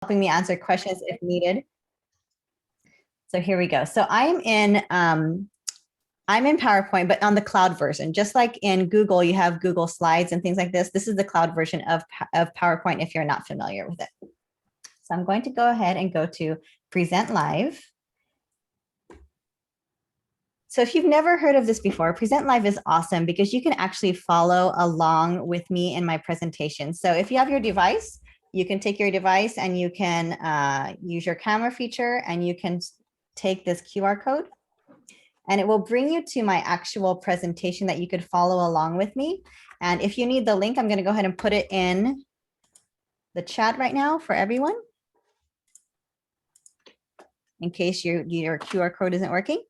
helping me answer questions if needed. So here we go. So I'm in PowerPoint, but on the cloud version. Just like in Google, you have Google Slides and things like this. This is the cloud version of PowerPoint if you're not familiar with it. So I'm going to go ahead and go to Present Live. So if you've never heard of this before, Present Live is awesome because you can actually follow along with me in my presentation. So if you have your device, you can take your device and you can use your camera feature and you can take this QR code and it will bring you to my actual presentation that you could follow along with me. And if you need the link, I'm going to go ahead and put it in the chat right now for everyone in case your QR code isn't working.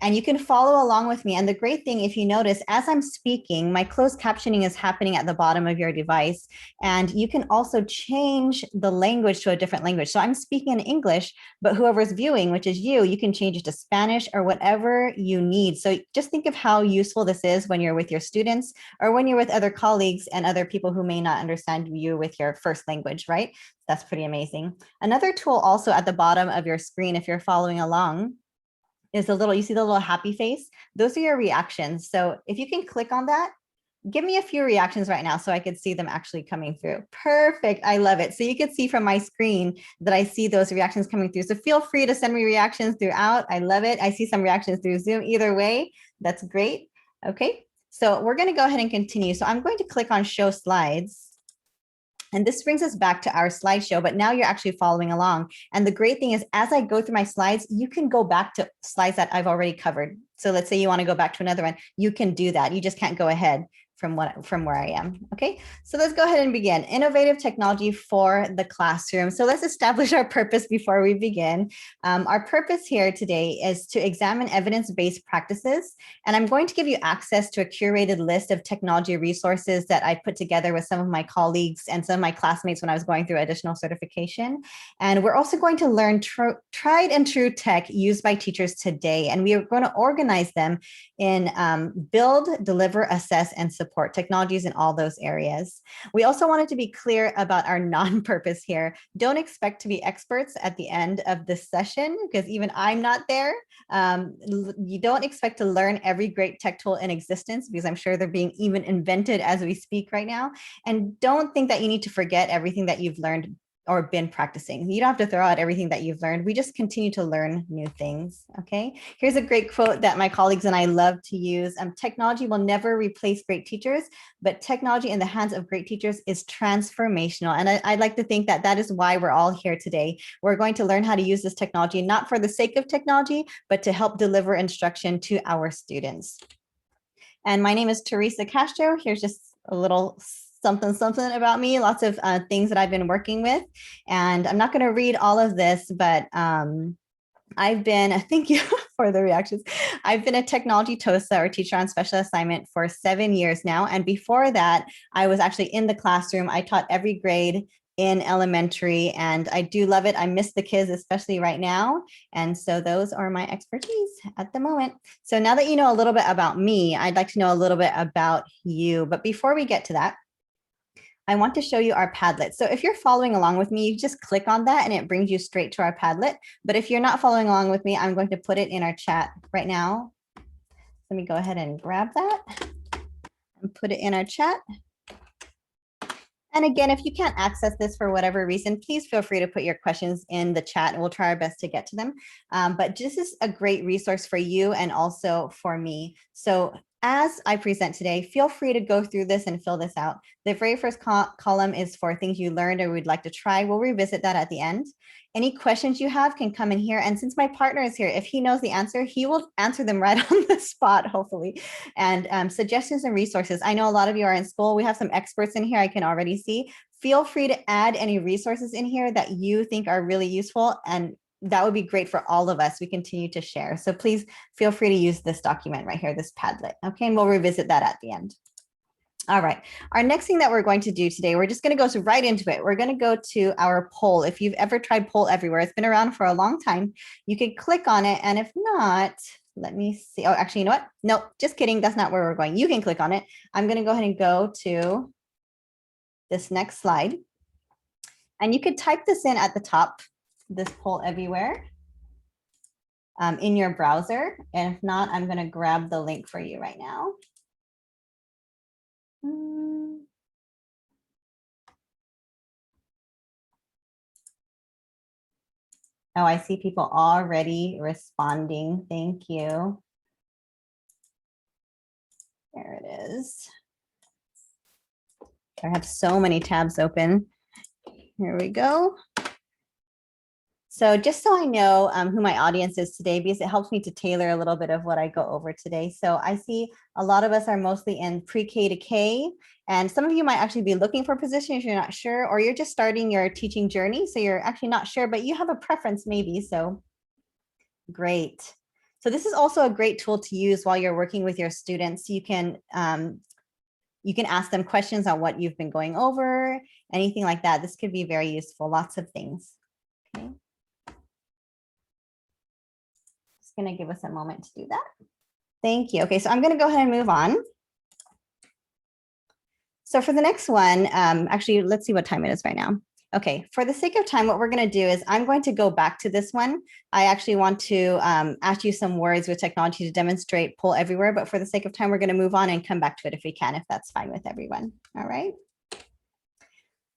And you can follow along with me. And the great thing, if you notice, as I'm speaking, my closed captioning is happening at the bottom of your device. And you can also change the language to a different language. So I'm speaking in English, but whoever's viewing, which is you can change it to Spanish or whatever you need. So just think of how useful this is when you're with your students or when you're with other colleagues and other people who may not understand you with your first language, right? That's pretty amazing. Another tool also at the bottom of your screen, if you're following along, is the little, you see the little happy face? Those are your reactions. So if you can click on that, give me a few reactions right now so I could see them actually coming through. Perfect, I love it. So you can see from my screen that I see those reactions coming through. So feel free to send me reactions throughout. I love it. I see some reactions through Zoom. Either way, that's great. Okay, so we're gonna go ahead and continue. So I'm going to click on show slides. And this brings us back to our slideshow, but now you're actually following along. And the great thing is, as I go through my slides, you can go back to slides that I've already covered. So let's say you want to go back to another one, you can do that. You just can't go ahead from where I am. Okay, so let's go ahead and begin. Innovative technology for the classroom. So let's establish our purpose before we begin. Our purpose here today is to examine evidence-based practices, and I'm going to give you access to a curated list of technology resources that I put together with some of my colleagues and some of my classmates when I was going through additional certification. And we're also going to learn tried and true tech used by teachers today, and we are going to organize them in build, deliver, assess, and support technologies in all those areas. We also wanted to be clear about our non-purpose here. Don't expect to be experts at the end of this session because even I'm not there. You don't expect to learn every great tech tool in existence because I'm sure they're being even invented as we speak right now. And don't think that you need to forget everything that you've learned or been practicing. You don't have to throw out everything that you've learned. We just continue to learn new things, okay? Here's a great quote that my colleagues and I love to use. Technology will never replace great teachers, but technology in the hands of great teachers is transformational. And I'd like to think that that is why we're all here today. We're going to learn how to use this technology, not for the sake of technology, but to help deliver instruction to our students. And my name is Teresa Castro. Here's just a little something about me, lots of things that I've been working with. And I'm not going to read all of this, but I've been, thank you for the reactions. I've been a technology TOSA or teacher on special assignment for 7 years now. And before that, I was actually in the classroom. I taught every grade in elementary, and I do love it. I miss the kids, especially right now. And so those are my expertise at the moment. So now that you know a little bit about me, I'd like to know a little bit about you. But before we get to that, I want to show you our Padlet. So if you're following along with me, you just click on that and it brings you straight to our Padlet. But if you're not following along with me, I'm going to put it in our chat right now. Let me go ahead and grab that and put it in our chat. And again, if you can't access this for whatever reason, please feel free to put your questions in the chat and we'll try our best to get to them. But this is a great resource for you and also for me. So as I present today, feel free to go through this and fill this out. The very first column is for things you learned or would like to try. We'll revisit that at the end. Any questions you have can come in here. And since my partner is here, if he knows the answer, he will answer them right on the spot, hopefully. And suggestions and resources. I know a lot of you are in school. We have some experts in here I can already see. Feel free to add any resources in here that you think are really useful, and that would be great for all of us. We continue to share. So please feel free to use this document right here, this Padlet. Okay, and we'll revisit that at the end. All right, our next thing that we're going to do today, we're just going to go right into it. We're going to go to our poll. If you've ever tried Poll Everywhere, it's been around for a long time. You can click on it, and if not, let me see. Oh, actually, you know what? No, just kidding. That's not where we're going. You can click on it. I'm going to go ahead and go to this next slide. And you could type this in at the top, this poll everywhere, in your browser. And if not, I'm going to grab the link for you right now. Oh, I see people already responding. Thank you. There it is. I have so many tabs open. Here we go. So just so I know who my audience is today, because it helps me to tailor a little bit of what I go over today. So I see a lot of us are mostly in pre-K to K, and some of you might actually be looking for a position if you're not sure, or you're just starting your teaching journey. So you're actually not sure, but you have a preference maybe. So great. So this is also a great tool to use while you're working with your students. You can ask them questions on what you've been going over, anything like that. This could be very useful, lots of things. Okay. Just going to give us a moment to do that. Thank you. Okay, so I'm going to go ahead and move on. So for the next one, actually, let's see what time it is right now. Okay, for the sake of time, what we're going to do is I'm going to go back to this one. I actually want to ask you some words with technology to demonstrate poll everywhere, but for the sake of time, we're going to move on and come back to it if we can, if that's fine with everyone. All right.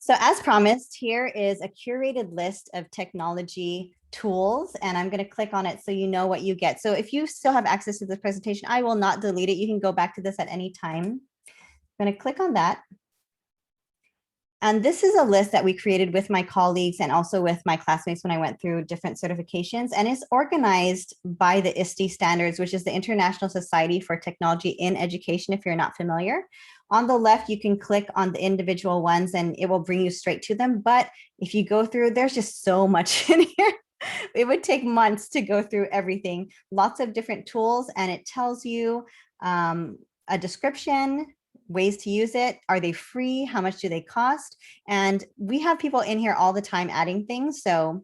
So as promised, here is a curated list of technology tools, and I'm going to click on it so you know what you get. So if you still have access to this presentation, I will not delete it. You can go back to this at any time. I'm going to click on that. And this is a list that we created with my colleagues and also with my classmates when I went through different certifications, and it's organized by the ISTE standards, which is the International Society for Technology in Education, if you're not familiar. On the left, you can click on the individual ones and it will bring you straight to them. But if you go through, there's just so much in here. It would take months to go through everything. Lots of different tools, and it tells you a description, ways to use it. Are they free? How much do they cost? And we have people in here all the time adding things. So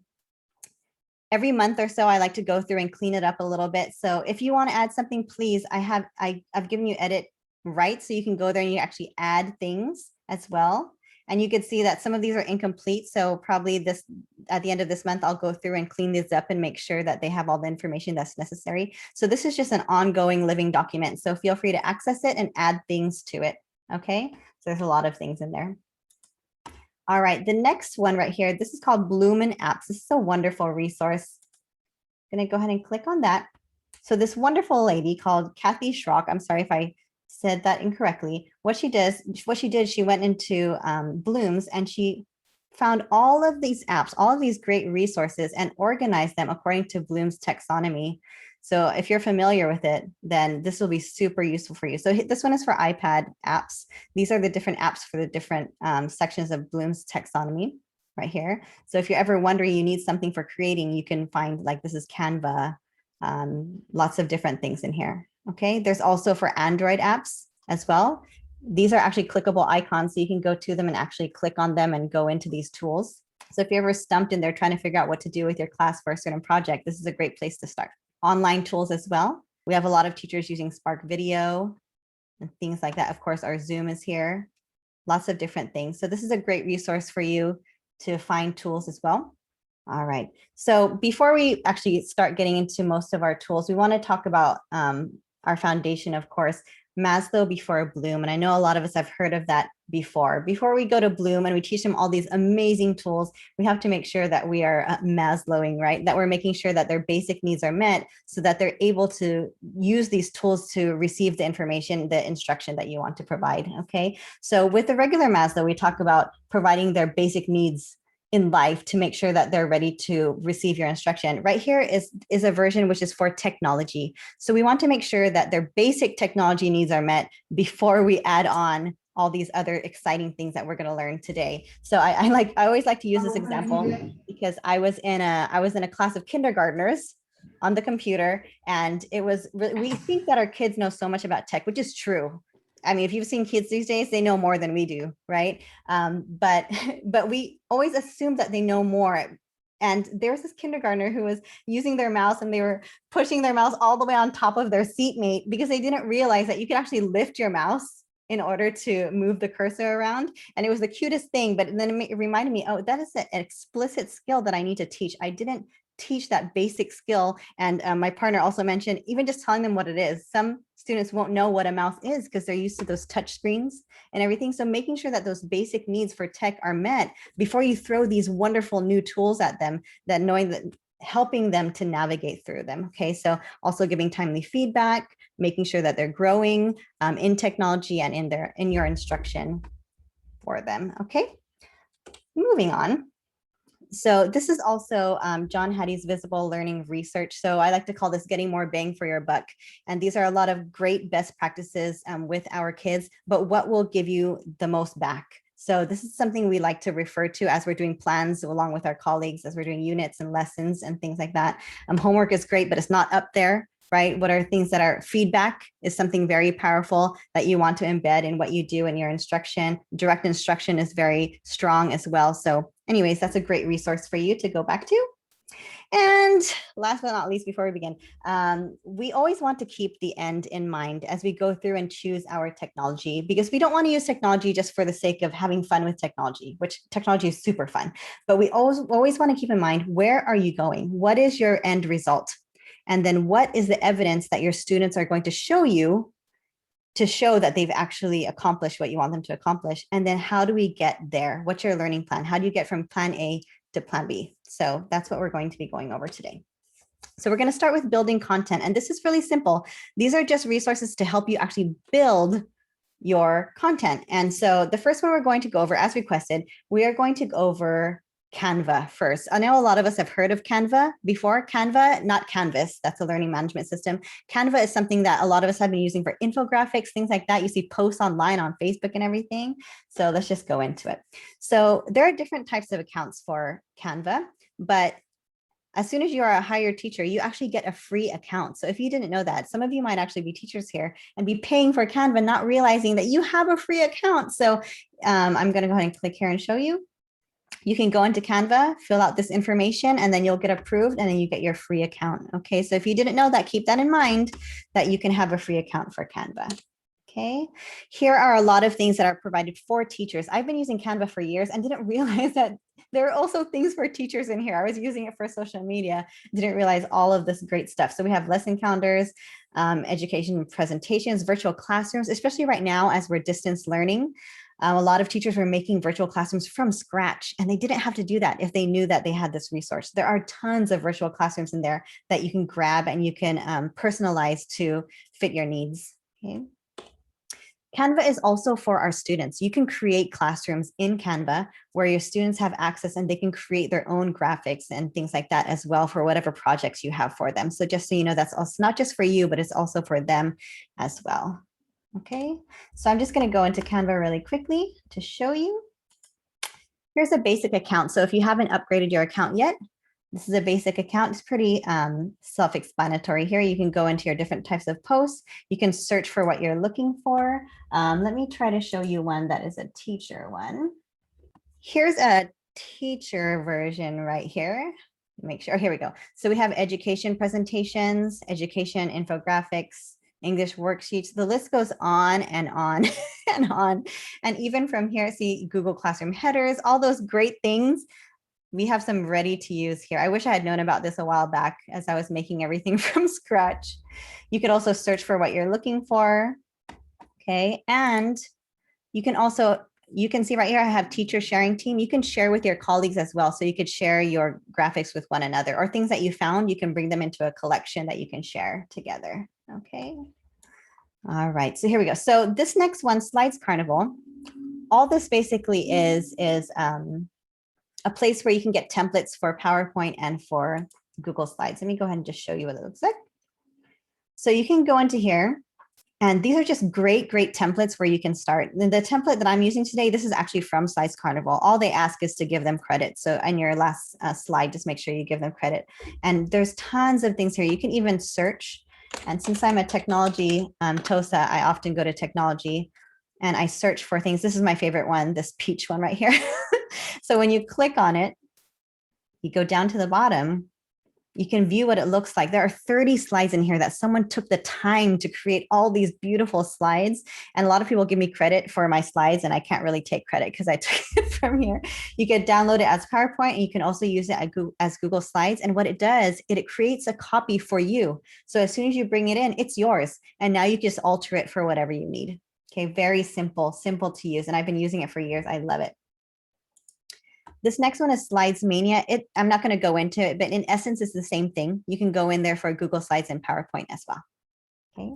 every month or so, I like to go through and clean it up a little bit. So if you want to add something, please, I've given you edit rights, so you can go there and you actually add things as well. And you could see that some of these are incomplete. So probably this, at the end of this month, I'll go through and clean these up and make sure that they have all the information that's necessary. So this is just an ongoing living document. So feel free to access it and add things to it. Okay, so there's a lot of things in there. All right, the next one right here, this is called Bloom and Apps. This is a wonderful resource. I'm gonna go ahead and click on that. So this wonderful lady called Kathy Schrock, I'm sorry if I said that incorrectly. What she did, she went into Bloom's and she found all of these apps, all of these great resources, and organized them according to Bloom's taxonomy. So if you're familiar with it, then this will be super useful for you. So this one is for iPad apps. These are the different apps for the different sections of Bloom's taxonomy right here. So if you're ever wondering you need something for creating, you can find, like, this is Canva, lots of different things in here. Okay, there's also for Android apps as well. These are actually clickable icons, so you can go to them and actually click on them and go into these tools. So if you're ever stumped and they're trying to figure out what to do with your class for a certain project, this is a great place to start. Online tools as well. We have a lot of teachers using Spark Video and things like that. Of course, our Zoom is here. Lots of different things. So this is a great resource for you to find tools as well. All right. So before we actually start getting into most of our tools, we want to talk about our foundation, of course, Maslow before Bloom. And I know a lot of us have heard of that before. Before we go to Bloom and we teach them all these amazing tools, we have to make sure that we are Maslowing, right? That we're making sure that their basic needs are met so that they're able to use these tools to receive the information, the instruction that you want to provide, okay? So with the regular Maslow, we talk about providing their basic needs in life to make sure that they're ready to receive your instruction. Right here is a version which is for technology. So we want to make sure that their basic technology needs are met before we add on all these other exciting things that we're going to learn today. So I always like to use this example because I was in a class of kindergartners on the computer, and it was really, we think that our kids know so much about tech, which is true. I mean, if you've seen kids these days, they know more than we do, right? But we always assume that they know more. And there's this kindergartner who was using their mouse and they were pushing their mouse all the way on top of their seatmate because they didn't realize that you can actually lift your mouse in order to move the cursor around. And it was the cutest thing, but then it reminded me, oh, that is an explicit skill that I need to teach. I didn't teach that basic skill. And my partner also mentioned, even just telling them what it is. Some students won't know what a mouse is because they're used to those touch screens and everything. So making sure that those basic needs for tech are met before you throw these wonderful new tools at them, that knowing that helping them to navigate through them. Okay, so also giving timely feedback, making sure that they're growing in technology and in your instruction for them. Okay, moving on. So this is also John Hattie's visible learning research. So I like to call this getting more bang for your buck. And these are a lot of great best practices with our kids, but what will give you the most back? So this is something we like to refer to as we're doing plans along with our colleagues, as we're doing units and lessons and things like that. Homework is great, but it's not up there, right? What are things that are feedback is something very powerful that you want to embed in what you do in your instruction. Direct instruction is very strong as well. So anyways, that's a great resource for you to go back to. And last but not least, before we begin, we always want to keep the end in mind as we go through and choose our technology, because we don't want to use technology just for the sake of having fun with technology, which technology is super fun. But we always want to keep in mind, where are you going? What is your end result? And then what is the evidence that your students are going to show you to show that they've actually accomplished what you want them to accomplish? And then how do we get there? What's your learning plan? How do you get from plan A to plan B? So that's what we're going to be going over today. So we're going to start with building content. And this is really simple. These are just resources to help you actually build your content. And so the first one we're going to go over, as requested, we are going to go over Canva first. I know a lot of us have heard of Canva before. Canva, not Canvas, that's a learning management system. Canva is something that a lot of us have been using for infographics, things like that. You see posts online on Facebook and everything. So let's just go into it. So there are different types of accounts for Canva, but as soon as you are a hired teacher, you actually get a free account. So if you didn't know that, some of you might actually be teachers here and be paying for Canva, not realizing that you have a free account. So I'm going to go ahead and click here and show you. You can go into Canva, fill out this information, and then you'll get approved, and then you get your free account. Okay, so if you didn't know that, keep that in mind, that you can have a free account for Canva. Okay, here are a lot of things that are provided for teachers. I've been using Canva for years and didn't realize that there are also things for teachers in here. I was using it for social media, didn't realize all of this great stuff. So we have lesson calendars, education presentations, virtual classrooms, especially right now as we're distance learning. A lot of teachers were making virtual classrooms from scratch, and they didn't have to do that if they knew that they had this resource. There are tons of virtual classrooms in there that you can grab and you can personalize to fit your needs. Okay. Canva is also for our students. You can create classrooms in Canva where your students have access and they can create their own graphics and things like that as well for whatever projects you have for them. So just so you know, that's also not just for you, but it's also for them as well. Okay, so I'm just going to go into Canva really quickly to show you. Here's a basic account. So if you haven't upgraded your account yet, this is a basic account. It's pretty self-explanatory here. You can go into your different types of posts. You can search for what you're looking for. Let me try to show you one that is a teacher one. Here's a teacher version right here. Make sure, here we go. So we have education presentations, education infographics, English worksheets. The list goes on and on and on. And even from here, see Google Classroom headers, all those great things. We have some ready to use here. I wish I had known about this a while back as I was making everything from scratch. You could also search for what you're looking for. Okay, and you can also, you can see right here, I have teacher sharing team. You can share with your colleagues as well. So you could share your graphics with one another, or things that you found, you can bring them into a collection that you can share together. Okay. All right, so here we go. So this next one, Slides Carnival, all this basically is a place where you can get templates for PowerPoint and for Google Slides. Let me go ahead and just show you what it looks like. So you can go into here, and these are just great templates where you can start. The template that I'm using today, this is actually from Slides Carnival. All they ask is to give them credit. So on your last slide, just make sure you give them credit. And there's tons of things here. You can even search. And since I'm a technology TOSA, I often go to technology and I search for things. This is my favorite one, this peach one right here. So when you click on it, you go down to the bottom You can view what it looks like. There are 30 slides in here that someone took the time to create all these beautiful slides. And a lot of people give me credit for my slides, and I can't really take credit because I took it from here. You can download it as PowerPoint, and you can also use it as Google Slides. And what it does, it creates a copy for you. So as soon as you bring it in, it's yours. And now you just alter it for whatever you need. Okay, very simple to use. And I've been using it for years. I love it. This next one is Slides Mania. I'm not going to go into it, but in essence, it's the same thing. You can go in there for Google Slides and PowerPoint as well. Okay.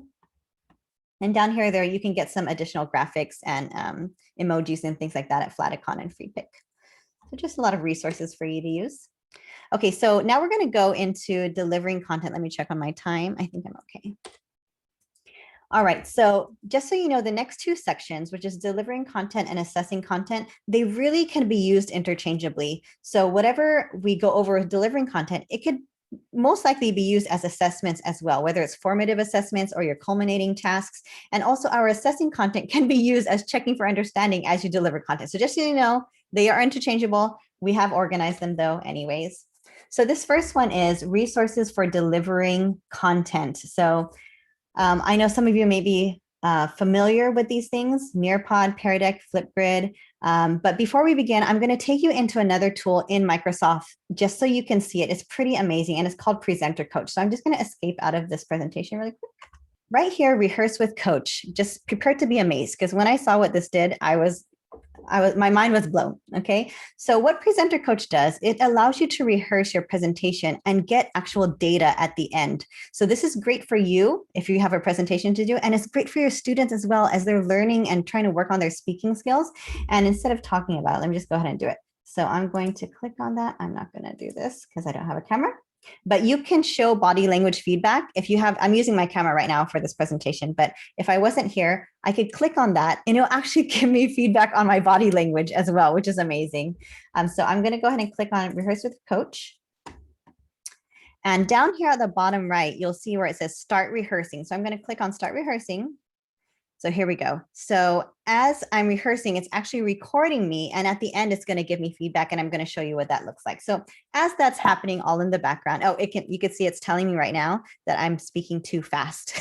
And down here, you can get some additional graphics and emojis and things like that at Flaticon and FreePic. So just a lot of resources for you to use. Okay, so now we're going to go into delivering content. Let me check on my time. I think I'm okay. All right, so just so you know, the next two sections, which is delivering content and assessing content, they really can be used interchangeably. So whatever we go over with delivering content, it could most likely be used as assessments as well, whether it's formative assessments or your culminating tasks. And also our assessing content can be used as checking for understanding as you deliver content. So just so you know, they are interchangeable. We have organized them though anyways. So this first one is resources for delivering content. So I know some of you may be familiar with these things, Nearpod, Pear Deck, Flipgrid. But before we begin, I'm going to take you into another tool in Microsoft just so you can see it. It's pretty amazing, and it's called Presenter Coach. So I'm just going to escape out of this presentation really quick. Right here, Rehearse with Coach. Just prepare to be amazed, because when I saw what this did, my mind was blown. Okay. So what Presenter Coach does, it allows you to rehearse your presentation and get actual data at the end. So this is great for you if you have a presentation to do, and it's great for your students as well as they're learning and trying to work on their speaking skills. And instead of talking about it, let me just go ahead and do it. So I'm going to click on that. I'm not going to do this because I don't have a camera. But you can show body language feedback if you have. I'm using my camera right now for this presentation, but if I wasn't here, I could click on that and it'll actually give me feedback on my body language as well, which is amazing. So I'm going to go ahead and click on Rehearse with Coach. And down here at the bottom right, you'll see where it says Start Rehearsing. So I'm going to click on Start Rehearsing. So here we go. So as I'm rehearsing, it's actually recording me. And at the end, it's going to give me feedback. And I'm going to show you what that looks like. So as that's happening all in the background, you can see it's telling me right now that I'm speaking too fast.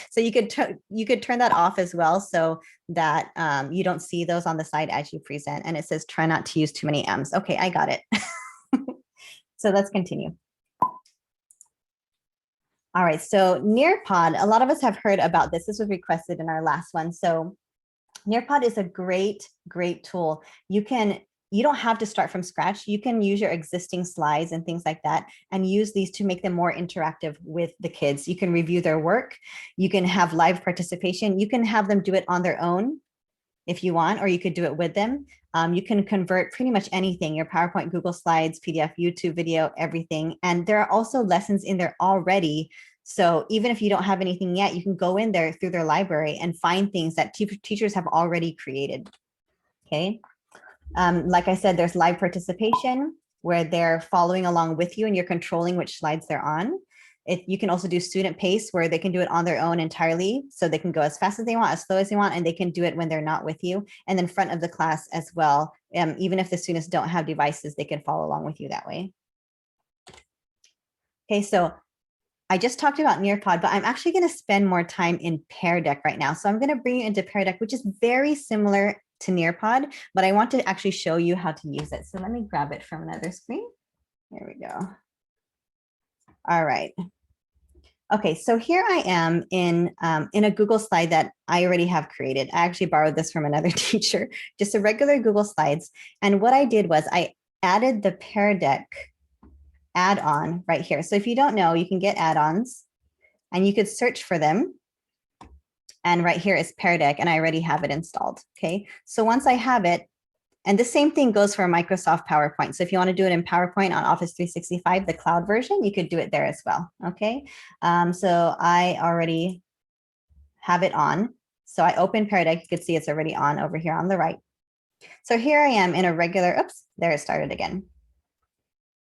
So you could turn that off as well so that you don't see those on the side as you present. And it says, try not to use too many M's. Okay, I got it. So let's continue. All right, so Nearpod, a lot of us have heard about this. This was requested in our last one. So Nearpod is a great tool. You don't have to start from scratch. You can use your existing slides and things like that and use these to make them more interactive with the kids. You can review their work. You can have live participation. You can have them do it on their own if you want, or you could do it with them. You can convert pretty much anything, your PowerPoint, Google Slides, PDF, YouTube video, everything. And there are also lessons in there already. So even if you don't have anything yet, you can go in there through their library and find things that teachers have already created. Okay. Like I said, there's live participation where they're following along with you and you're controlling which slides they're on. You can also do student pace where they can do it on their own entirely. So they can go as fast as they want, as slow as they want, and they can do it when they're not with you. And then front of the class as well. Even if the students don't have devices, they can follow along with you that way. Okay, so I just talked about Nearpod, but I'm actually going to spend more time in Pear Deck right now. So I'm going to bring you into Pear Deck, which is very similar to Nearpod, but I want to actually show you how to use it. So let me grab it from another screen. There we go. All right. Okay, so here I am in a Google slide that I already have created. I actually borrowed this from another teacher, just a regular Google Slides. And what I did was I added the Pear Deck add-on right here. So if you don't know, you can get add-ons and you could search for them. And right here is Pear Deck, and I already have it installed. Okay, so once I have it, and the same thing goes for Microsoft PowerPoint. So if you want to do it in PowerPoint on Office 365, the cloud version, you could do it there as well. Okay, so I already have it on. So I open Pear Deck. You can see it's already on over here on the right. So here I am in a regular, oops, there it started again.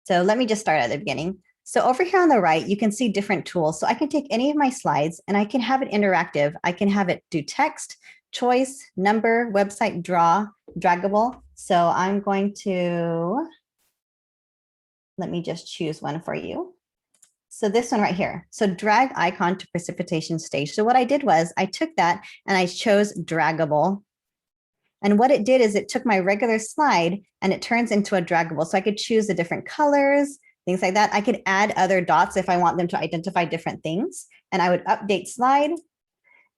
So let me just start at the beginning. So over here on the right, you can see different tools. So I can take any of my slides and I can have it interactive. I can have it do text, choice, number, website, draw, draggable. So I'm going to, let me just choose one for you. So this one right here. So drag icon to precipitation stage. So what I did was I took that and I chose draggable. And what it did is it took my regular slide and it turns into a draggable. So I could choose the different colors, things like that. I could add other dots if I want them to identify different things. And I would update slide.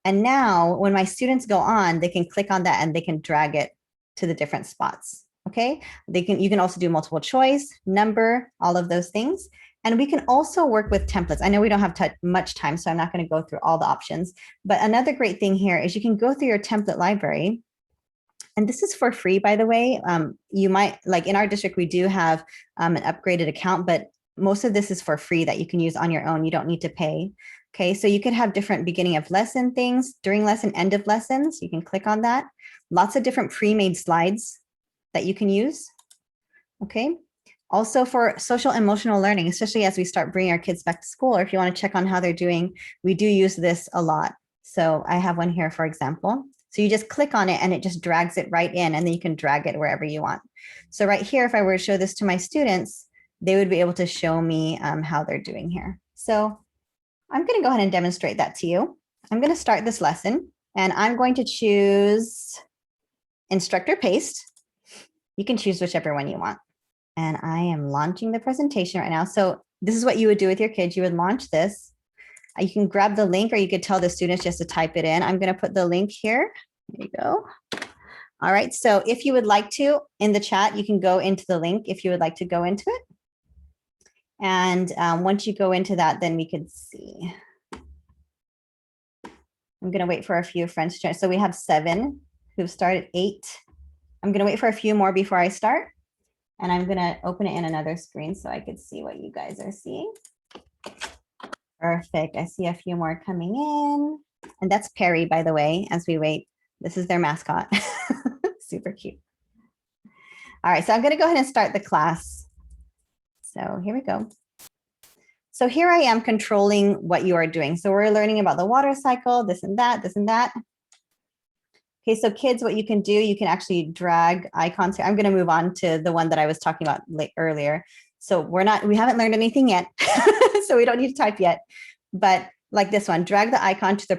And now when my students go on, they can click on that and they can drag it to the different spots. Okay, you can also do multiple choice, number, all of those things. And we can also work with templates. I know we don't have much time, so I'm not going to go through all the options. But another great thing here is you can go through your template library. And this is for free, by the way. You might, like in our district, we do have an upgraded account, but most of this is for free that you can use on your own. You don't need to pay. Okay, so you could have different beginning of lesson things, during lesson, end of lessons. You can click on that. Lots of different pre-made slides that you can use. Okay. Also for social emotional learning, especially as we start bringing our kids back to school, or if you want to check on how they're doing, we do use this a lot. So I have one here, for example. So you just click on it and it just drags it right in, and then you can drag it wherever you want. So right here, if I were to show this to my students, they would be able to show me how they're doing here. So I'm going to go ahead and demonstrate that to you. I'm going to start this lesson and I'm going to choose instructor paste. You can choose whichever one you want. And I am launching the presentation right now. So this is what you would do with your kids. You would launch this. You can grab the link or you could tell the students just to type it in. I'm going to put the link here. There you go. All right. So if you would like to, in the chat, you can go into the link if you would like to go into it. And once you go into that, then we could see. I'm going to wait for a few friends to join. So we have 7 who've started, 8. I'm going to wait for a few more before I start. And I'm going to open it in another screen so I could see what you guys are seeing. Perfect. I see a few more coming in. And that's Perry, by the way, as we wait. This is their mascot. Super cute. All right, so I'm going to go ahead and start the class. So here we go. So here I am controlling what you are doing. So we're learning about the water cycle, this and that, this and that. Okay, so kids, what you can do, you can actually drag icons here. I'm going to move on to the one that I was talking about earlier. So we haven't learned anything yet, so we don't need to type yet. But like this one, drag the icon to the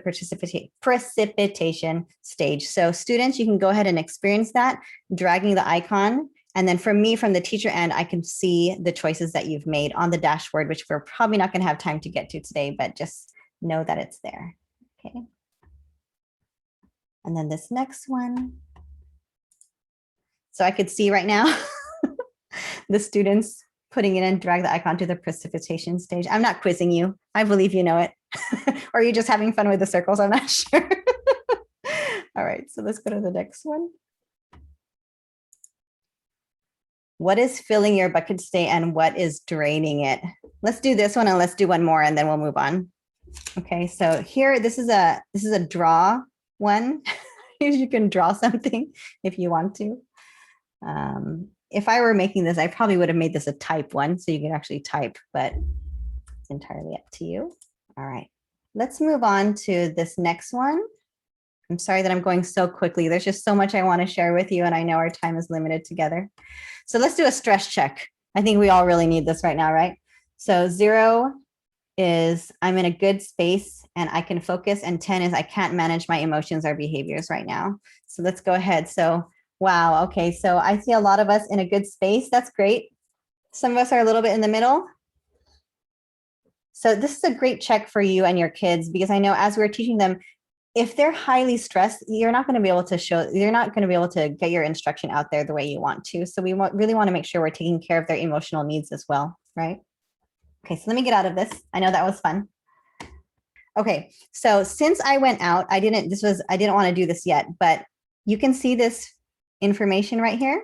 precipitation stage. So students, you can go ahead and experience that, dragging the icon. And then for me, from the teacher end, I can see the choices that you've made on the dashboard, which we're probably not going to have time to get to today, but just know that it's there. Okay. And then this next one. So I could see right now the students putting it in, drag the icon to the precipitation stage. I'm not quizzing you. I believe you know it. Or are you just having fun with the circles? I'm not sure. All right, so let's go to the next one. What is filling your bucket today and what is draining it? Let's do this one and let's do one more and then we'll move on. Okay, so here, this is a draw one. You can draw something if you want to. If I were making this, I probably would have made this a type one, so you can actually type, but it's entirely up to you. All right, let's move on to this next one. I'm sorry that I'm going so quickly. There's just so much I want to share with you, and I know our time is limited together. So let's do a stress check. I think we all really need this right now, right? So 0 is I'm in a good space and I can focus, and 10 is I can't manage my emotions or behaviors right now. So let's go ahead. So wow, okay, so I see a lot of us in a good space. That's great. Some of us are a little bit in the middle. So this is a great check for you and your kids, because I know as we're teaching them, if they're highly stressed, you're not going to be able to get your instruction out there the way you want to. So we really want to make sure we're taking care of their emotional needs as well, right? Okay, so let me get out of this. I know that was fun. Okay, so since I went out, I didn't want to do this yet, but you can see this information right here.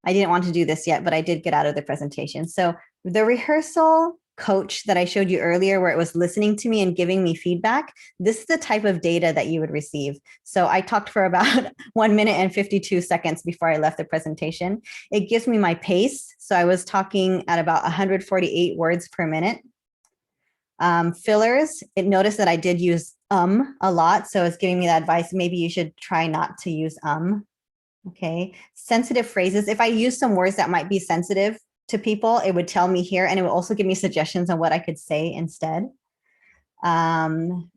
I didn't want to do this yet, but I did get out of the presentation. So the rehearsal coach that I showed you earlier, where it was listening to me and giving me feedback, this is the type of data that you would receive. So I talked for about 1 minute and 52 seconds before I left the presentation. It gives me my pace. So I was talking at about 148 words per minute. Fillers, it noticed that I did use a lot. So it's giving me that advice. Maybe you should try not to use. Okay. Sensitive phrases. If I use some words that might be sensitive, to people, it would tell me here, and it would also give me suggestions on what I could say instead.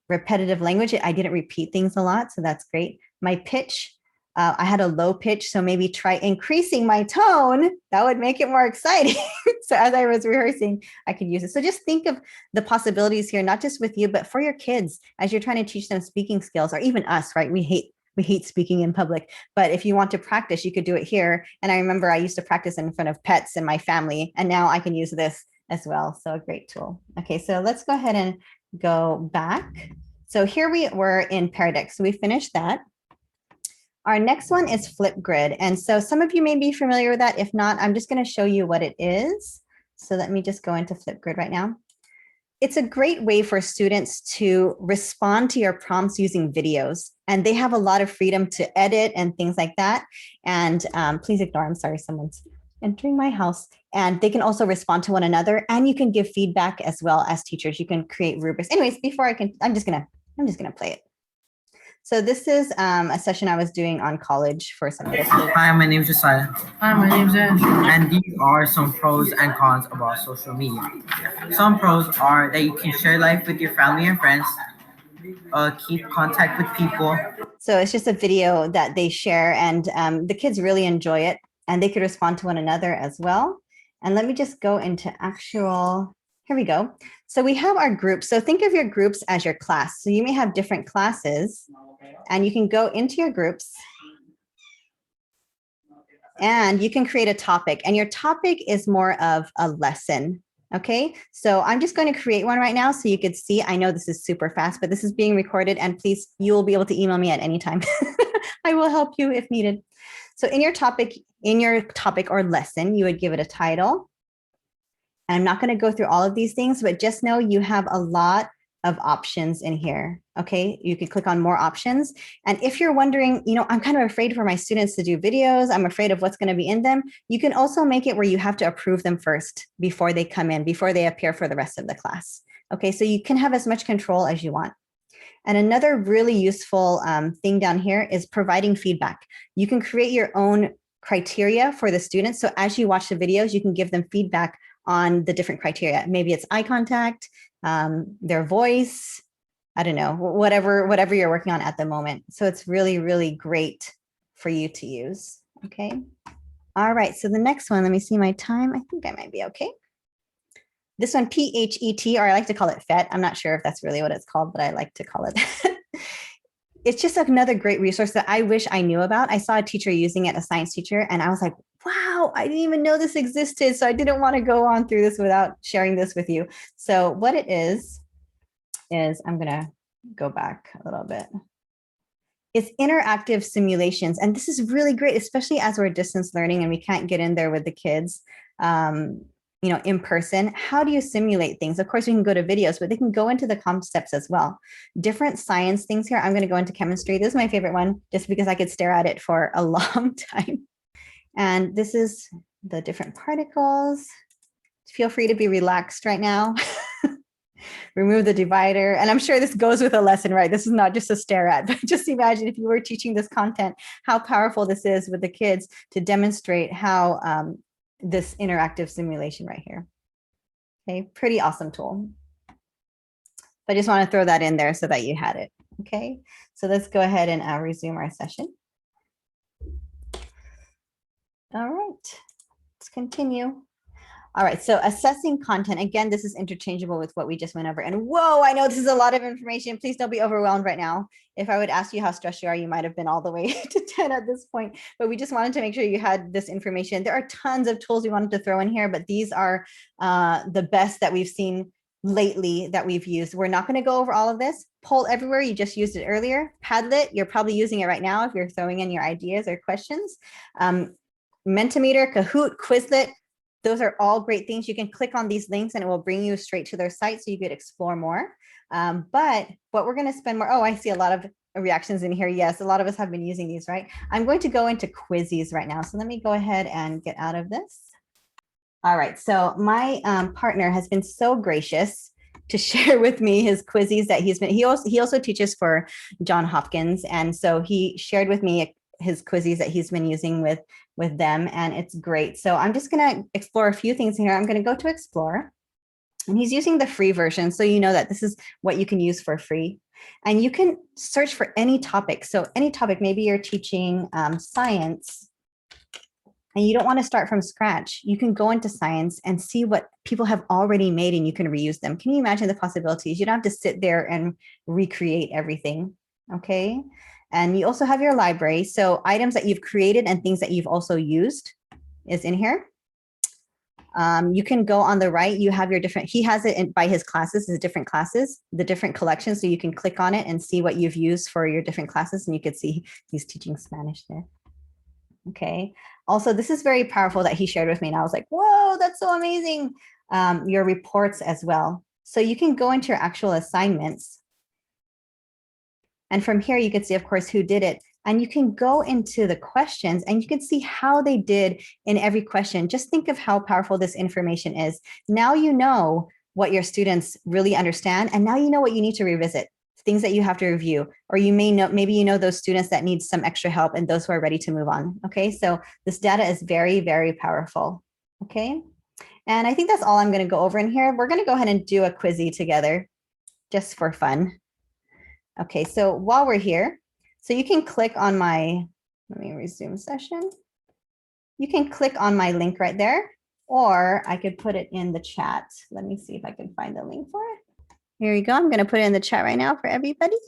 Repetitive language, I didn't repeat things a lot, so that's great. My pitch, I had a low pitch, so maybe try increasing my tone. That would make it more exciting. So as I was rehearsing, I could use it. So just think of the possibilities here, not just with you, but for your kids as you're trying to teach them speaking skills, or even us, right? We hate speaking in public, but if you want to practice, you could do it here. And I remember I used to practice in front of pets and my family, and now I can use this as well. So a great tool. Okay, so let's go ahead and go back. So here we were in Paradex. So we finished that. Our next one is Flipgrid. And so some of you may be familiar with that. If not, I'm just going to show you what it is. So let me just go into Flipgrid right now. It's a great way for students to respond to your prompts using videos. And they have a lot of freedom to edit and things like that. And please ignore, I'm sorry, someone's entering my house. And they can also respond to one another. And you can give feedback as well as teachers. You can create rubrics. Anyways, before I'm just gonna play it. So this is a session I was doing on college for some kids. Hi, my name is Josiah. Hi, my name's Andrew. And these are some pros and cons about social media. Some pros are that you can share life with your family and friends, keep contact with people. So it's just a video that they share, and the kids really enjoy it, and they could respond to one another as well. And let me just go into actual, here we go. So we have our groups. So think of your groups as your class. So you may have different classes, and you can go into your groups and you can create a topic, and your topic is more of a lesson. Okay, so I'm just going to create one right now so you could see. I know this is super fast, but this is being recorded, and please, you will be able to email me at any time. I will help you if needed. So in your topic or lesson, you would give it a title. And I'm not going to go through all of these things, but just know you have a lot of options in here. Okay, you can click on more options. And if you're wondering, I'm kind of afraid for my students to do videos, I'm afraid of what's going to be in them, you can also make it where you have to approve them first before they come in, before they appear for the rest of the class. Okay, so you can have as much control as you want. And another really useful thing down here is providing feedback. You can create your own criteria for the students. So as you watch the videos, you can give them feedback on the different criteria. Maybe it's eye contact, their voice, I don't know, whatever you're working on at the moment. So it's really, really great for you to use. Okay. All right. So the next one, let me see my time. I think I might be okay. This one, PHET, or I like to call it FET. I'm not sure if that's really what it's called, but I like to call it. It's just another great resource that I wish I knew about. I saw a teacher using it, a science teacher, and I was like, wow, I didn't even know this existed. So I didn't want to go on through this without sharing this with you. So what it is I'm going to go back a little bit. It's interactive simulations. And this is really great, especially as we're distance learning and we can't get in there with the kids, in person. How do you simulate things? Of course, we can go to videos, but they can go into the concepts as well. Different science things here. I'm going to go into chemistry. This is my favorite one, just because I could stare at it for a long time. And this is the different particles. Feel free to be relaxed right now. Remove the divider. And I'm sure this goes with a lesson, right? This is not just a stare at, but just imagine if you were teaching this content, how powerful this is with the kids to demonstrate how this interactive simulation right here. Okay, pretty awesome tool. I just want to throw that in there so that you had it. Okay, so let's go ahead and resume our session. All right, let's continue. All right, so assessing content. Again, this is interchangeable with what we just went over. And whoa, I know this is a lot of information. Please don't be overwhelmed right now. If I would ask you how stressed you are, you might have been all the way to 10 at this point. But we just wanted to make sure you had this information. There are tons of tools we wanted to throw in here, but these are the best that we've seen lately that we've used. We're not going to go over all of this. Poll Everywhere, you just used it earlier. Padlet, you're probably using it right now if you're throwing in your ideas or questions. Mentimeter, Kahoot, Quizlet, those are all great things. You can click on these links and it will bring you straight to their site so you could explore more. But what we're going to spend more, I see a lot of reactions in here. Yes, a lot of us have been using these, right? I'm going to go into Quizzes right now. So let me go ahead and get out of this. All right, so my partner has been so gracious to share with me his quizzes that he also teaches for Johns Hopkins. And so he shared with me his quizzes that he's been using with them, and it's great. So I'm just going to explore a few things here. I'm going to go to explore, and he's using the free version. So you know that this is what you can use for free. And you can search for any topic. So any topic, maybe you're teaching science, and you don't want to start from scratch. You can go into science and see what people have already made, and you can reuse them. Can you imagine the possibilities? You don't have to sit there and recreate everything, okay? And you also have your library. So items that you've created and things that you've also used is in here. You can go on the right, you have your different, he has it by his classes, his different classes, the different collections. So you can click on it and see what you've used for your different classes. And you can see he's teaching Spanish there. Okay. Also, this is very powerful that he shared with me. And I was like, whoa, that's so amazing. Your reports as well. So you can go into your actual assignments. And from here, you can see, of course, who did it. And you can go into the questions and you can see how they did in every question. Just think of how powerful this information is. Now you know what your students really understand. And now you know what you need to revisit, things that you have to review, or you may know, maybe you know those students that need some extra help and those who are ready to move on. Okay, so this data is very, very powerful. Okay, and I think that's all I'm going to go over in here. We're going to go ahead and do a quizzy together just for fun. Okay, so while we're here, so you can click on my, let me resume session. You can click on my link right there, or I could put it in the chat. Let me see if I can find the link for it. Here you go. I'm going to put it in the chat right now for everybody.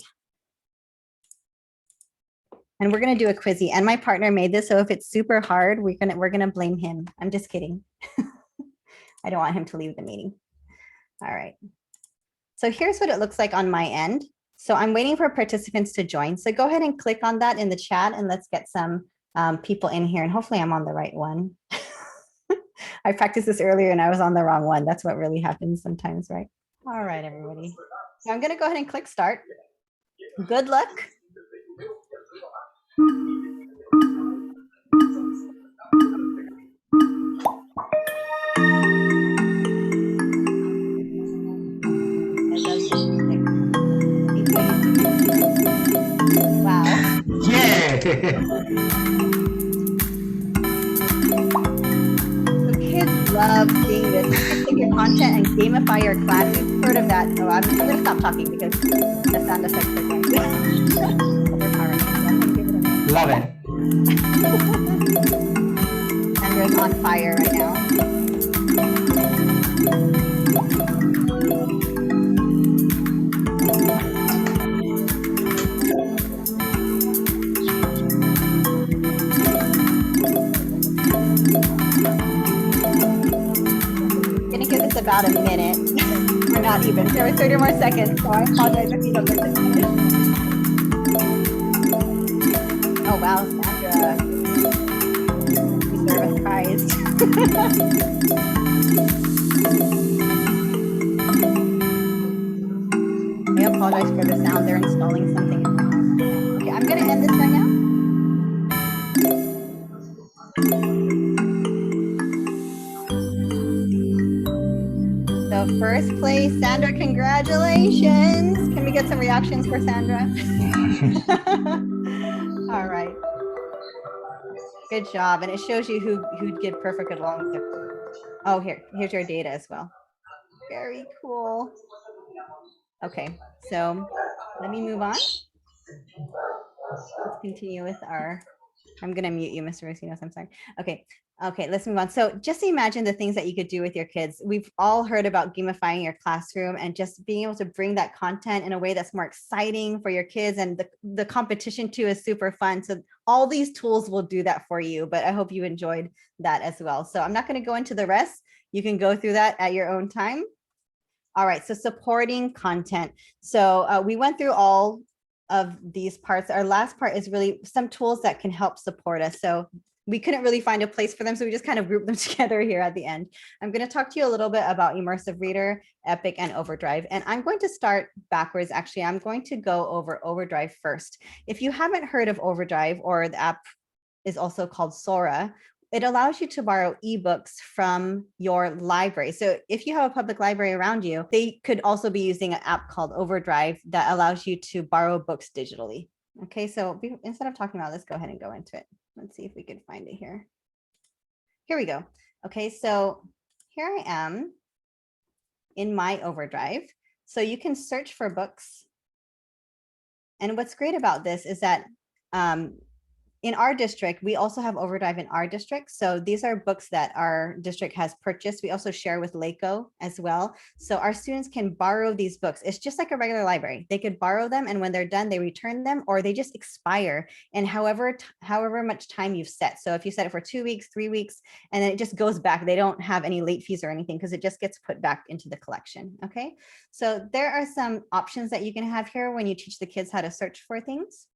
And we're going to do a quizzy. And my partner made this, so if it's super hard, we're going to blame him. I'm just kidding. I don't want him to leave the meeting. All right. So here's what it looks like on my end. So I'm waiting for participants to join. So go ahead and click on that in the chat, and let's get some people in here. And hopefully I'm on the right one. I practiced this earlier and I was on the wrong one. That's what really happens sometimes, right? All right, everybody. So I'm going to go ahead and click start. Good luck. Wow. Yeah. So kids love seeing this. You can take your content and gamify your class. You've heard of that. Oh, I'm going to stop talking because the sound effects are going. Love it. Sandra's on fire right now. Gonna give this about a minute. Or not even. There were 30 more seconds, so I apologize if you don't get to finish. Oh wow, Sandra. You deserve a prize. I apologize for the sound. They're installing something in my house. Okay, I'm gonna end this right now. So first place, Sandra, congratulations. Can we get some reactions for Sandra? All right. Good job. And it shows you who did perfect along with the, oh, here's your data as well. Very cool. Okay, so let me move on. Let's continue with our, I'm going to mute you, Mr. Rosinos. I'm sorry. Okay, let's move on. So just imagine the things that you could do with your kids. We've all heard about gamifying your classroom and just being able to bring that content in a way that's more exciting for your kids. And the competition too is super fun. So all these tools will do that for you, but I hope you enjoyed that as well. So I'm not going to go into the rest. You can go through that at your own time. All right, so supporting content. So we went through all of these parts. Our last part is really some tools that can help support us. So we couldn't really find a place for them, so we just kind of grouped them together here at the end. I'm going to talk to you a little bit about Immersive Reader, Epic, and Overdrive. And I'm going to start backwards. Actually, I'm going to go over Overdrive first. If you haven't heard of Overdrive, or the app is also called Sora, it allows you to borrow ebooks from your library. So if you have a public library around you, they could also be using an app called Overdrive that allows you to borrow books digitally. Okay, so instead of talking about, let's go ahead and go into it. Let's see if we could find it here. Here we go. Okay, so here I am in my overdrive. So you can search for books. And what's great about this is that in our district, we also have overdrive in our district. So these are books that our district has purchased. We also share with LACO as well. So our students can borrow these books. It's just like a regular library. They could borrow them, and when they're done, they return them, or they just expire in however much time you've set. So if you set it for 2 weeks, 3 weeks, and then it just goes back, they don't have any late fees or anything because it just gets put back into the collection. Okay, so there are some options that you can have here when you teach the kids how to search for things.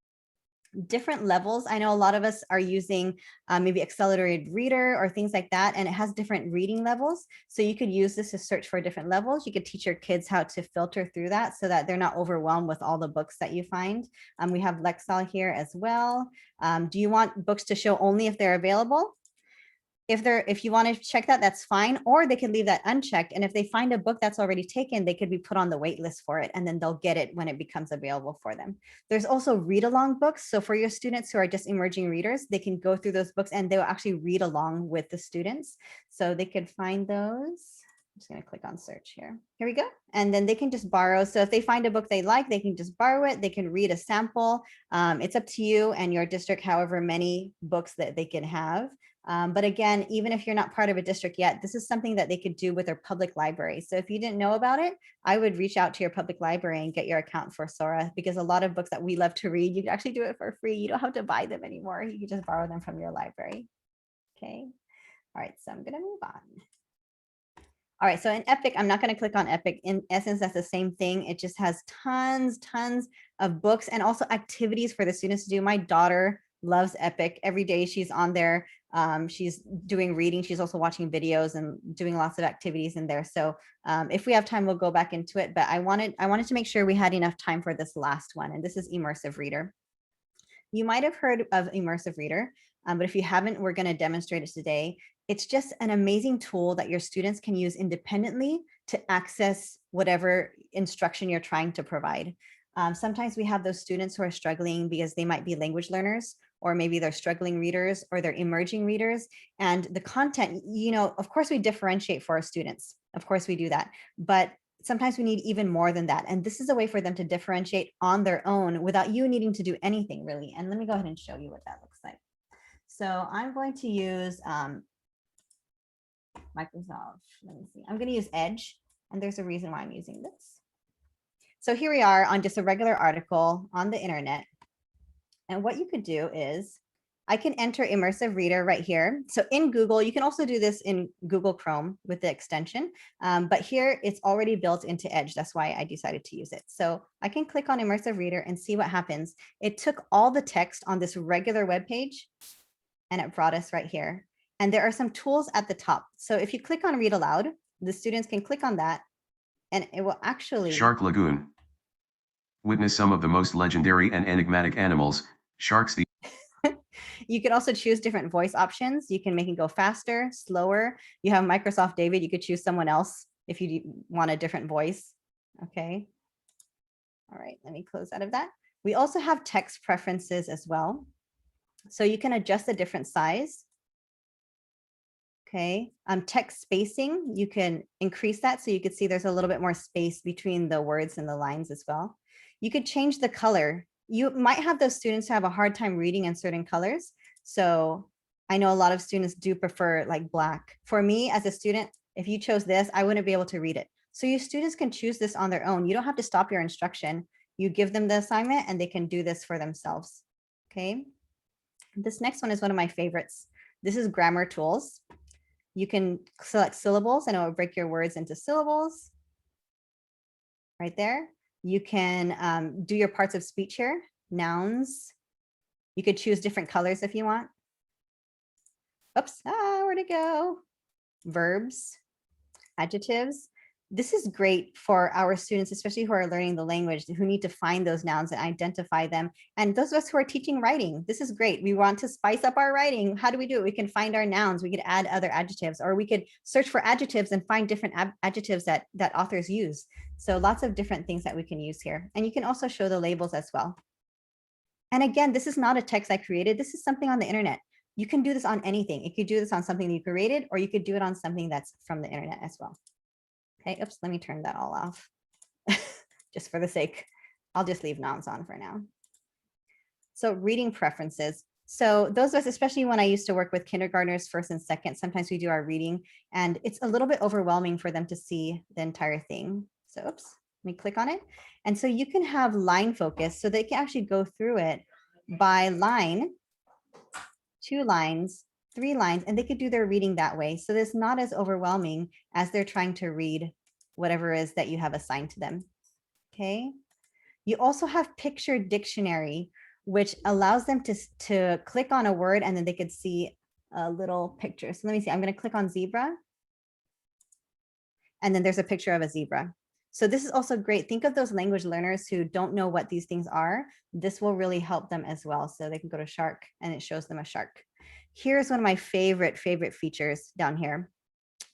Different levels. I know a lot of us are using maybe accelerated reader or things like that, and it has different reading levels. So you could use this to search for different levels. You could teach your kids how to filter through that so that they're not overwhelmed with all the books that you find. We have Lexile here as well. Do you want books to show only if they're available? If you want to check that, that's fine, or they can leave that unchecked. And if they find a book that's already taken, they could be put on the wait list for it, and then they'll get it when it becomes available for them. There's also read along books. So for your students who are just emerging readers, they can go through those books and they'll actually read along with the students. So they could find those. I'm just going to click on search here. Here we go. And then they can just borrow. So if they find a book they like, they can just borrow it. They can read a sample. It's up to you and your district, however many books that they can have. But again, even if you're not part of a district yet, this is something that they could do with their public library. So if you didn't know about it, I would reach out to your public library and get your account for Sora, because a lot of books that we love to read, you can actually do it for free. You don't have to buy them anymore. You can just borrow them from your library. Okay. All right. So I'm going to move on. All right, so in Epic, I'm not going to click on Epic. In essence, that's the same thing. It just has tons of books and also activities for the students to do. My daughter loves Epic. Every day she's on there. She's doing reading. She's also watching videos and doing lots of activities in there. So if we have time, we'll go back into it. But I wanted to make sure we had enough time for this last one. And this is Immersive Reader. You might have heard of Immersive Reader, but if you haven't, we're going to demonstrate it today. It's just an amazing tool that your students can use independently to access whatever instruction you're trying to provide. Sometimes we have those students who are struggling because they might be language learners, or maybe they're struggling readers, or they're emerging readers. And the content, of course we differentiate for our students. Of course we do that. But sometimes we need even more than that. And this is a way for them to differentiate on their own without you needing to do anything really. And let me go ahead and show you what that looks like. So I'm going to use Microsoft, let me see. I'm going to use Edge, and there's a reason why I'm using this. So here we are on just a regular article on the internet. And what you could do is I can enter Immersive Reader right here. So in Google, you can also do this in Google Chrome with the extension, but here it's already built into Edge. That's why I decided to use it. So I can click on Immersive Reader and see what happens. It took all the text on this regular web page and it brought us right here. And there are some tools at the top. So if you click on Read Aloud, the students can click on that and it will actually... Shark Lagoon. Witness some of the most legendary and enigmatic animals, sharks. You can also choose different voice options. You can make it go faster, slower. You have Microsoft David. You could choose someone else if you want a different voice. Okay. All right, let me close out of that. We also have text preferences as well. So you can adjust the different size. Okay, text spacing, you can increase that so you could see there's a little bit more space between the words and the lines as well. You could change the color. You might have those students who have a hard time reading in certain colors. So I know a lot of students do prefer like black. For me as a student, if you chose this, I wouldn't be able to read it. So your students can choose this on their own. You don't have to stop your instruction. You give them the assignment and they can do this for themselves. Okay. This next one is one of my favorites. This is grammar tools. You can select syllables and it will break your words into syllables. Right there. You can do your parts of speech here, nouns. You could choose different colors if you want. Oops, where'd it go? Verbs, adjectives. This is great for our students, especially who are learning the language, who need to find those nouns and identify them. And those of us who are teaching writing, this is great. We want to spice up our writing. How do we do it? We can find our nouns. We could add other adjectives, or we could search for adjectives and find different adjectives that authors use. So lots of different things that we can use here. And you can also show the labels as well. And again, this is not a text I created. This is something on the internet. You can do this on anything. You could do this on something that you created, or you could do it on something that's from the internet as well. Okay, oops, let me turn that all off. Just for the sake, I'll just leave nonce on for now. So reading preferences. So those of us, especially when I used to work with kindergartners, first and second, sometimes we do our reading and it's a little bit overwhelming for them to see the entire thing. So oops, let me click on it. And so you can have line focus so they can actually go through it by line, 2 lines, 3 lines, and they could do their reading that way. So it's not as overwhelming as they're trying to read whatever it is that you have assigned to them. Okay. You also have picture dictionary, which allows them to click on a word and then they could see a little picture. So let me see, I'm going to click on zebra. And then there's a picture of a zebra. So this is also great. Think of those language learners who don't know what these things are. This will really help them as well. So they can go to shark and it shows them a shark. Here's one of my favorite features down here.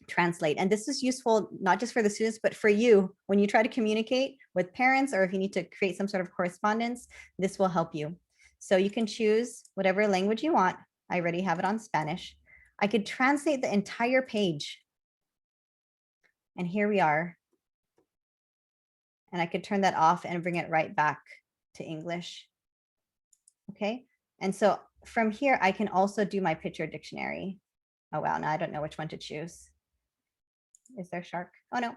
Translate. And this is useful not just for the students, but for you when you try to communicate with parents or if you need to create some sort of correspondence, this will help you. So you can choose whatever language you want. I already have it on Spanish. I could translate the entire page. And here we are. And I could turn that off and bring it right back to English. Okay. And so from here, I can also do my picture dictionary. Oh, wow. Now I don't know which one to choose. Is there shark? Oh, no.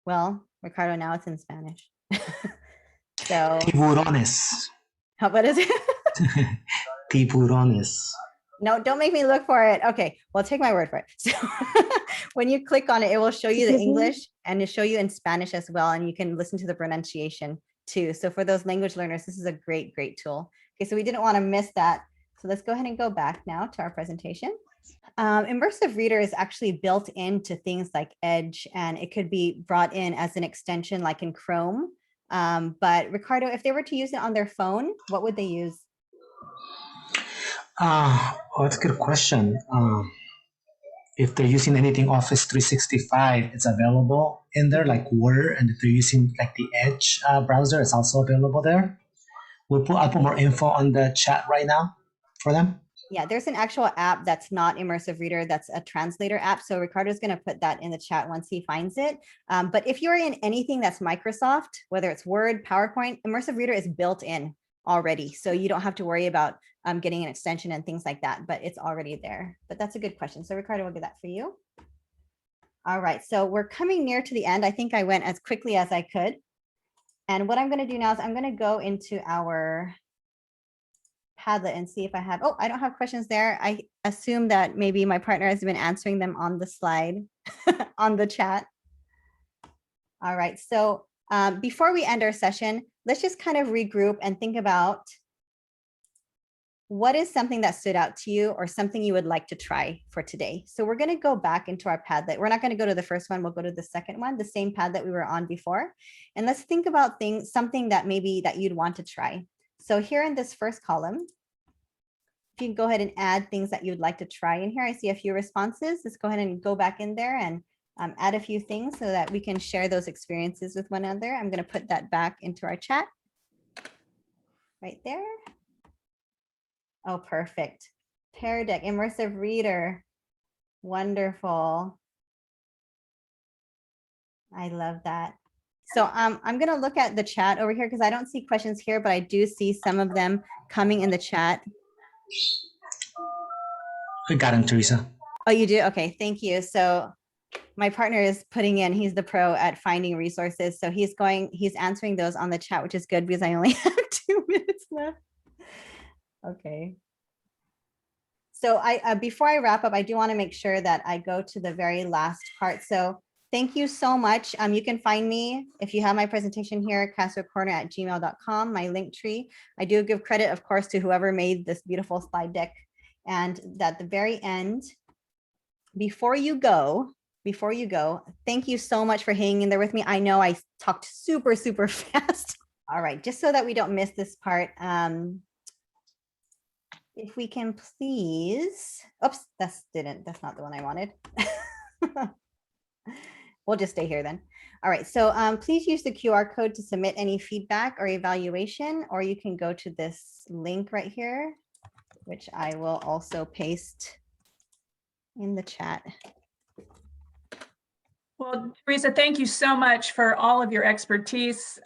Well, Ricardo, now it's in Spanish. So Tiburones. what is it? Tiburones. No, don't make me look for it. Okay, well, take my word for it. So when you click on it, it will show you the English and it'll show you in Spanish as well. And you can listen to the pronunciation too. So for those language learners, this is a great tool. Okay, so we didn't want to miss that. So let's go ahead and go back now to our presentation. Immersive Reader is actually built into things like Edge, and it could be brought in as an extension like in Chrome. But Ricardo, if they were to use it on their phone, what would they use? Oh, that's a good question. If they're using anything Office 365, it's available in there, like Word, and if they're using like the Edge browser, it's also available there. I'll put more info on the chat right now for them. Yeah, there's an actual app that's not Immersive Reader, that's a translator app. So Ricardo's going to put that in the chat once he finds it. But if you're in anything that's Microsoft, whether it's Word, PowerPoint, Immersive Reader is built in already. So you don't have to worry about getting an extension and things like that, but it's already there. But that's a good question. So Ricardo will get that for you. All right, so we're coming near to the end. I think I went as quickly as I could. And what I'm going to do now is I'm going to go into our Padlet and see if I have, oh, I don't have questions there. I assume that maybe my partner has been answering them on the slide on the chat. All right, so before we end our session, let's just kind of regroup and think about what is something that stood out to you or something you would like to try for today. So we're going to go back into our Padlet. We're not going to go to the first one. We'll go to the second one, the same pad that we were on before. And let's think about something that maybe that you'd want to try. So here in this first column, if you can go ahead and add things that you'd like to try in here. I see a few responses. Let's go ahead and go back in there and add a few things so that we can share those experiences with one another. I'm going to put that back into our chat right there. Oh, perfect. Pear Deck, Immersive Reader. Wonderful. I love that. So I'm going to look at the chat over here because I don't see questions here, but I do see some of them coming in the chat. We got him, Teresa. Oh, you do? Okay, thank you. So my partner is putting in, he's the pro at finding resources. So he's answering those on the chat, which is good because I only have 2 minutes left. Okay. So before I wrap up, I do want to make sure that I go to the very last part. So thank you so much. You can find me if you have my presentation here, castrocorner@gmail.com, my link tree. I do give credit, of course, to whoever made this beautiful slide deck. And at the very end, before you go, thank you so much for hanging in there with me. I know I talked super fast. All right, just so that we don't miss this part. If we can please, oops, that's not the one I wanted. We'll just stay here then. All right, so please use the QR code to submit any feedback or evaluation, or you can go to this link right here, which I will also paste in the chat. Well, Teresa, thank you so much for all of your expertise.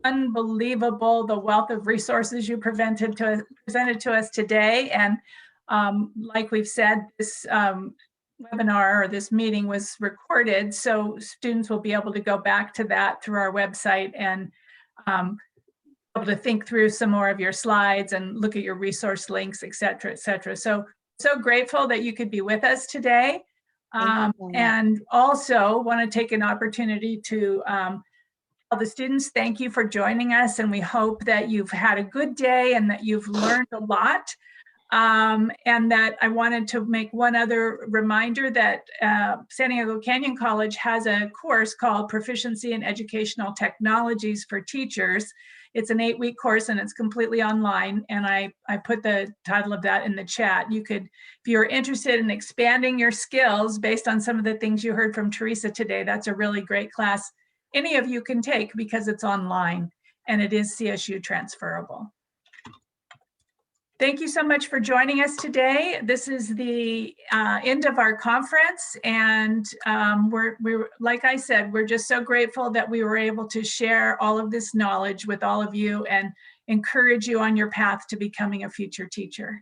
Unbelievable the wealth of resources you presented to us today. And like we've said, this webinar or this meeting was recorded, so students will be able to go back to that through our website and able to think through some more of your slides and look at your resource links, et cetera, et cetera. So grateful that you could be with us today. And also want to take an opportunity to tell the students thank you for joining us, and we hope that you've had a good day and that you've learned a lot. And that I wanted to make one other reminder that San Diego Canyon College has a course called Proficiency in Educational Technologies for Teachers. It's an 8-week course and it's completely online. And I put the title of that in the chat. You could, if you're interested in expanding your skills based on some of the things you heard from Teresa today, that's a really great class any of you can take because it's online and it is CSU transferable. Thank you so much for joining us today. This is the end of our conference, and we're like I said, we're just so grateful that we were able to share all of this knowledge with all of you and encourage you on your path to becoming a future teacher.